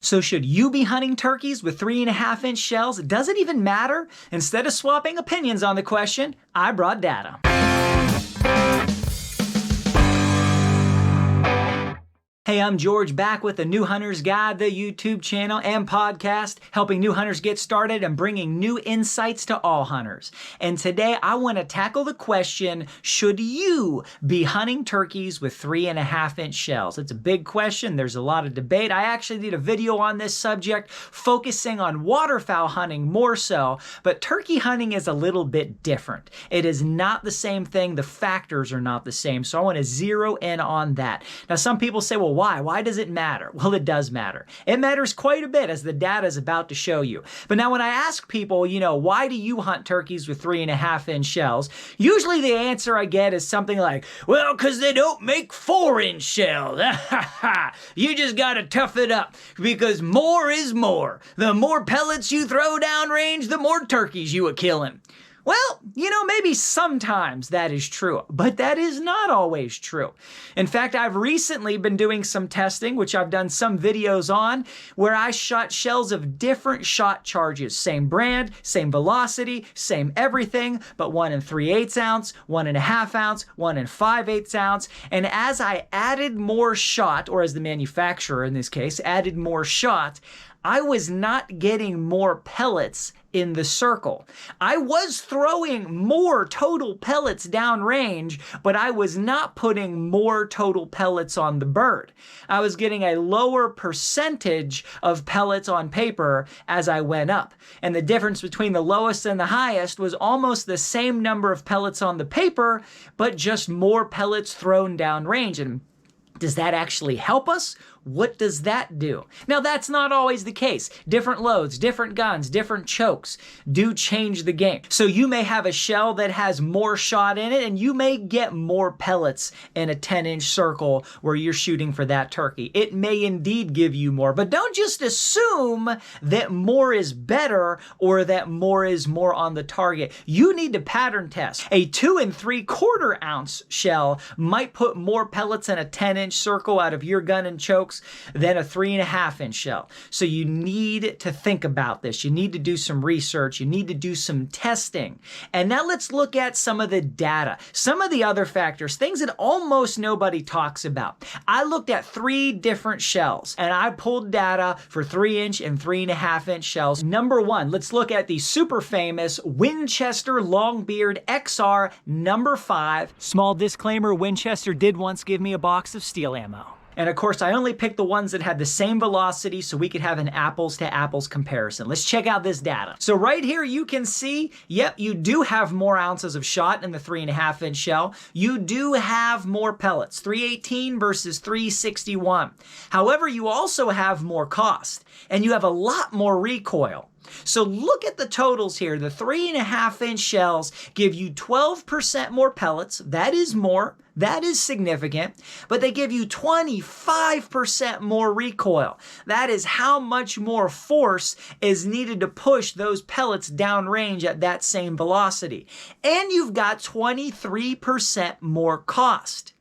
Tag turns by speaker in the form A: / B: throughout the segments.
A: So should you be hunting turkeys with 3.5-inch shells? Does it even matter? Instead of swapping opinions on the question, I brought data. Hey, I'm George, back with the New Hunter's Guide, the YouTube channel and podcast, helping new hunters get started and bringing new insights to all hunters. And today I want to tackle the question, should you be hunting turkeys with 3.5-inch shells? It's a big question. There's a lot of debate. I actually did a video on this subject focusing on waterfowl hunting more so, but turkey hunting is a little bit different. It is not the same thing. The factors are not the same. So I want to zero in on that. Now, some people say, well, why? Why does it matter? Well, it does matter. It matters quite a bit, as the data is about to show you. But now when I ask people, why do you hunt turkeys with 3.5-inch shells? Usually the answer I get is something like, well, because they don't make 4-inch shells. You just got to tough it up because more is more. The more pellets you throw downrange, the more turkeys you are killing. Well, maybe sometimes that is true, but that is not always true. In fact, I've recently been doing some testing, which I've done some videos on, where I shot shells of different shot charges. Same brand, same velocity, same everything, but 1 3/8 ounce, 1.5 ounce, 1 5/8 ounce. And as I added more shot, or as the manufacturer in this case added more shot, I was not getting more pellets in the circle. I was throwing more total pellets downrange, but I was not putting more total pellets on the bird. I was getting a lower percentage of pellets on paper as I went up. And the difference between the lowest and the highest was almost the same number of pellets on the paper, but just more pellets thrown downrange. And does that actually help us? What does that do? Now, that's not always the case. Different loads, different guns, different chokes do change the game. So you may have a shell that has more shot in it, and you may get more pellets in a 10-inch circle where you're shooting for that turkey. It may indeed give you more, but don't just assume that more is better or that more is more on the target. You need to pattern test. A 2 3/4 ounce shell might put more pellets in a 10-inch circle out of your gun and chokes than a 3.5-inch shell. So you need to think about this. You need to do some research. You need to do some testing. And now let's look at some of the data, some of the other factors, things that almost nobody talks about. I looked at 3 different shells and I pulled data for 3-inch and 3.5-inch shells. Number 1, let's look at the super famous Winchester Longbeard XR number 5. Small disclaimer, Winchester did once give me a box of steel ammo. And of course, I only picked the ones that had the same velocity so we could have an apples to apples comparison. Let's check out this data. So right here, you can see, yep, you do have more ounces of shot in the 3.5-inch shell. You do have more pellets, 318 versus 361. However, you also have more cost and you have a lot more recoil. So look at the totals here. The 3.5-inch shells give you 12% more pellets. That is more. That is significant. But they give you 25% more recoil. That is how much more force is needed to push those pellets downrange at that same velocity. And you've got 23% more cost.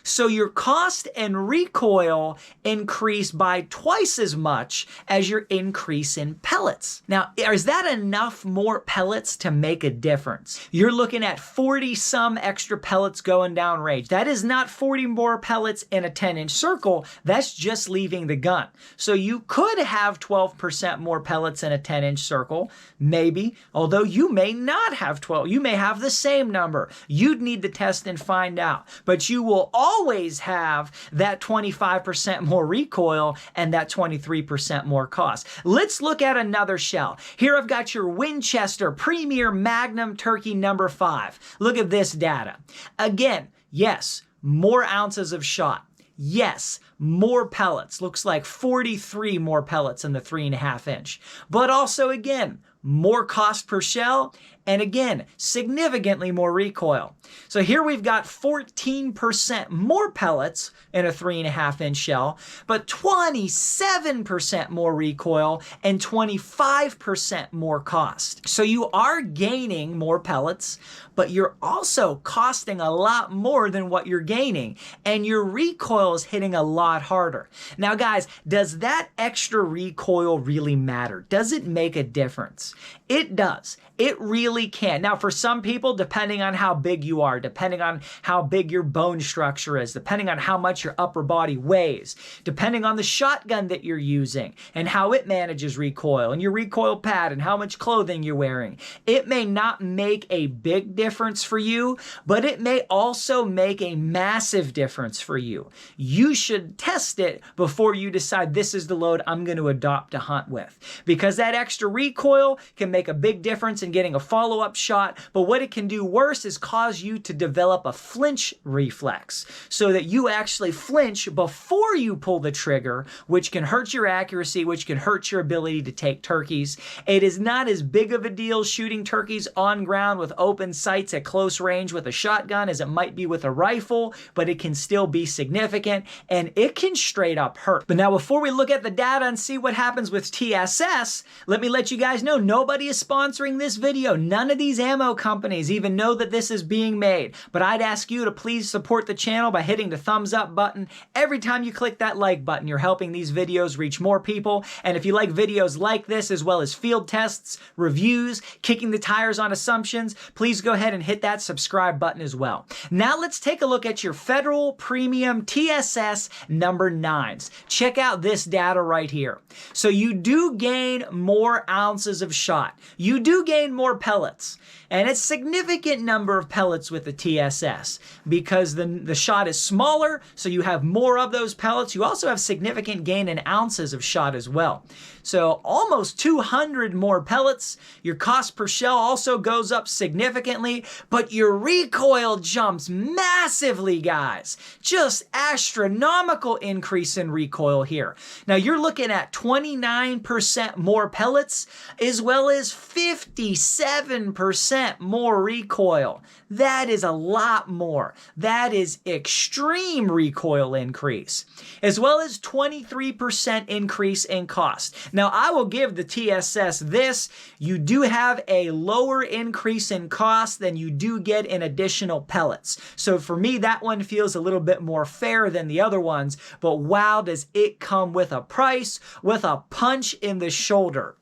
A: So your cost and recoil increase by twice as much as your increase in pellets. Now, is that enough more pellets to make a difference? You're looking at 40 some extra pellets going down range. That is not 40 more pellets in a 10-inch circle. That's just leaving the gun. So you could have 12% more pellets in a 10-inch circle, maybe, although you may not have 12. You may have the same number. You'd need to test and find out. But you will always have that 25% more recoil and that 23% more cost. Let's look at another shell. Here I've got your Winchester Premier Magnum Turkey number 5. Look at this data. Again, yes, more ounces of shot. Yes, more pellets. Looks like 43 more pellets in the 3.5-inch. But also, again, more cost per shell, and again, significantly more recoil. So here we've got 14% more pellets in a 3.5-inch shell, but 27% more recoil and 25% more cost. So you are gaining more pellets, but you're also costing a lot more than what you're gaining, and your recoil is hitting a lot lot harder. Now guys, does that extra recoil really matter? Does it make a difference? It does. It really can. Now for some people, depending on how big you are, depending on how big your bone structure is, depending on how much your upper body weighs, depending on the shotgun that you're using and how it manages recoil and your recoil pad and how much clothing you're wearing, it may not make a big difference for you, but it may also make a massive difference for you. You should test it before you decide this is the load I'm going to adopt to hunt with, because that extra recoil can make a big difference in getting a follow-up shot, but what it can do worse is cause you to develop a flinch reflex so that you actually flinch before you pull the trigger, which can hurt your accuracy, which can hurt your ability to take turkeys. It is not as big of a deal shooting turkeys on ground with open sights at close range with a shotgun as it might be with a rifle, but it can still be significant and it can straight up hurt. But now before we look at the data and see what happens with TSS, let me let you guys know nobody is sponsoring this video. None of these ammo companies even know that this is being made, but I'd ask you to please support the channel by hitting the thumbs up button. Every time you click that like button, you're helping these videos reach more people. And if you like videos like this, as well as field tests, reviews, kicking the tires on assumptions, please go ahead and hit that subscribe button as well. Now let's take a look at your Federal Premium TSS number 9s. Check out this data right here. So you do gain more ounces of shot. You do gain more pellets, and it's a significant number of pellets with the TSS because the shot is smaller, so you have more of those pellets. You also have significant gain in ounces of shot as well. So almost 200 more pellets. Your cost per shell also goes up significantly, but your recoil jumps massively, guys. Just astronomical increase in recoil here. Now you're looking at 29% more pellets as well as 57% more recoil. That is a lot more. That is extreme recoil increase, as well as 23% increase in cost. Now, I will give the TSS this. You do have a lower increase in cost than you do get in additional pellets. So for me, that one feels a little bit more fair than the other ones, but wow, does it come with a price, with a punch in the shoulder.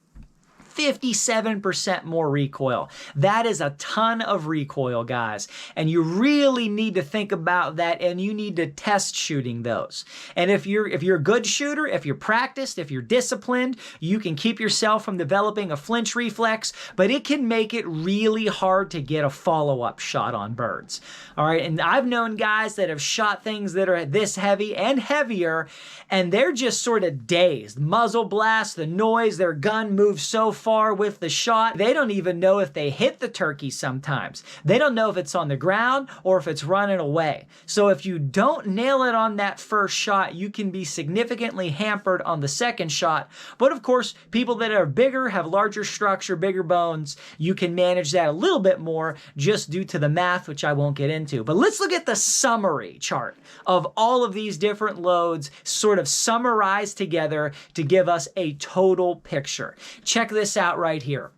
A: 57% more recoil. That is a ton of recoil, guys. And you really need to think about that, and you need to test shooting those. And if you're a good shooter, if you're practiced, if you're disciplined, you can keep yourself from developing a flinch reflex, but it can make it really hard to get a follow-up shot on birds. All right, and I've known guys that have shot things that are this heavy and heavier, and they're just sort of dazed. Muzzle blast, the noise, their gun moves so far with the shot, they don't even know if they hit the turkey sometimes. They don't know if it's on the ground or if it's running away. So if you don't nail it on that first shot, you can be significantly hampered on the second shot. But of course, people that are bigger, have larger structure, bigger bones, you can manage that a little bit more just due to the math, which I won't get into. But let's look at the summary chart of all of these different loads sort of summarized together to give us a total picture. Check this out right here.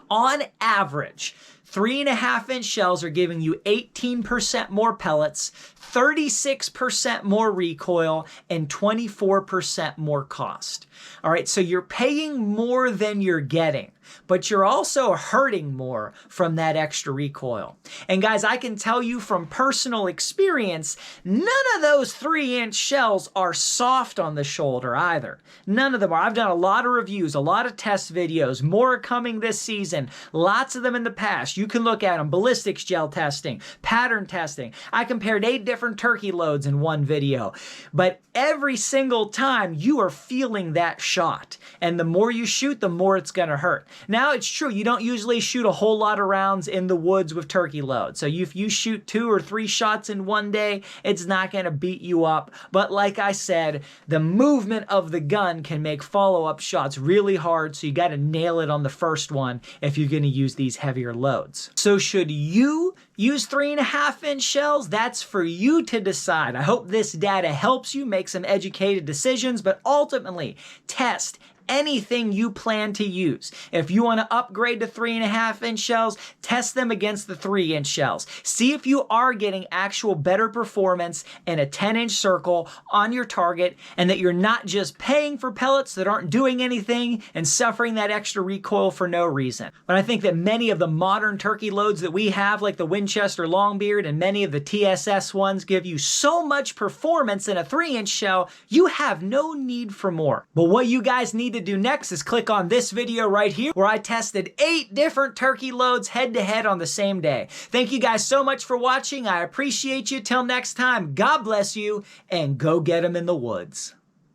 A: On average, 3.5-inch shells are giving you 18% more pellets, 36% more recoil, and 24% more cost. All right, so you're paying more than you're getting, but you're also hurting more from that extra recoil. And guys, I can tell you from personal experience, none of those 3-inch shells are soft on the shoulder either. None of them are. I've done a lot of reviews, a lot of test videos, more are coming this season, lots of them in the past. You can look at them, ballistics gel testing, pattern testing. I compared 8 different turkey loads in one video, but every single time you are feeling that shot. And the more you shoot, the more it's gonna hurt. Now, it's true, you don't usually shoot a whole lot of rounds in the woods with turkey loads. So if you shoot 2 or 3 shots in one day, it's not gonna beat you up. But like I said, the movement of the gun can make follow-up shots really hard, so you gotta nail it on the first one if you're gonna use these heavier loads. So should you use 3.5-inch shells? That's for you to decide. I hope this data helps you make some educated decisions, but ultimately test anything you plan to use. If you want to upgrade to 3.5-inch shells, test them against the 3-inch shells. See if you are getting actual better performance in a 10-inch circle on your target, and that you're not just paying for pellets that aren't doing anything and suffering that extra recoil for no reason. But I think that many of the modern turkey loads that we have, like the Winchester Longbeard and many of the TSS ones, give you so much performance in a 3-inch shell, you have no need for more. But what you guys need to do next is click on this video right here where I tested 8 different turkey loads head to head on the same day. Thank you guys so much for watching. I appreciate you. Till next time, God bless you, and go get them in the woods.